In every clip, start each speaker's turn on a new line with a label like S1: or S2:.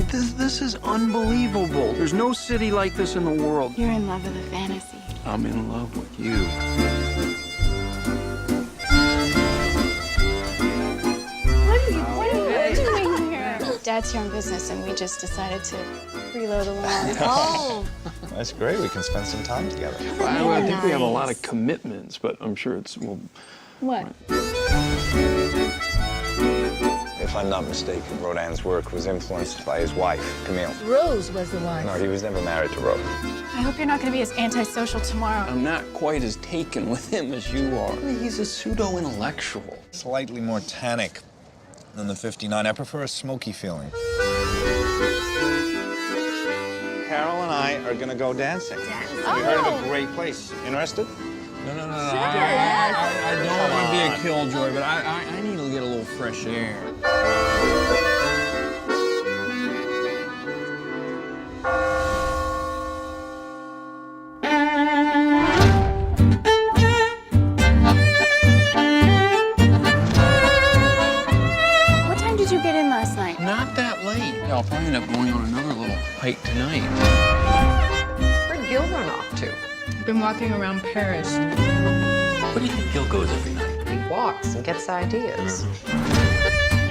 S1: mean, this is unbelievable. There's no city like this in the world.
S2: You're in love with a fantasy.
S1: I'm in love with you.
S2: What are you doing here? Dad's here in business, and we just decided to reload the lawn. Oh.
S3: That's great. We can spend some time together.
S1: I think we have a lot of commitments, but I'm sure it's, well,
S2: What?
S3: If I'm not mistaken, Rodin's work was influenced by his wife, Camille.
S4: Rose was the wife.
S3: No, he was never married to Rose.
S2: I hope you're not going to be as antisocial tomorrow.
S1: I'm not quite as taken with him as you are. He's a pseudo-intellectual.
S3: Slightly more tannic than the 59. I prefer a smoky feeling. Carol and I are gonna go dancing. We heard of a great place. Interested?
S1: No. I don't want to be a killjoy, but I need to get a little fresh air.
S2: What time did you get in last night?
S1: Not that late. Yeah, I'll probably end up going on another little hike tonight.
S4: Where'd Gil run off to?
S5: Been walking around Paris.
S6: Where do you think Gil goes every night?
S4: He walks and gets ideas.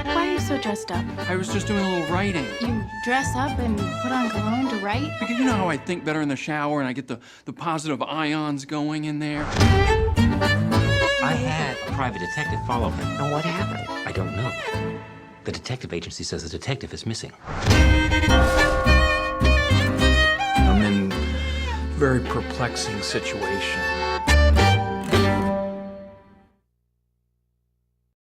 S2: Why are you so dressed up?
S1: I was just doing a little writing.
S2: You dress up and put on cologne to write?
S1: Because you know how I think better in the shower and I get the positive ions going in there?
S6: I had a private detective follow him.
S4: And what happened?
S6: I don't know. The detective agency says the detective is missing.
S1: I'm in a very perplexing situation.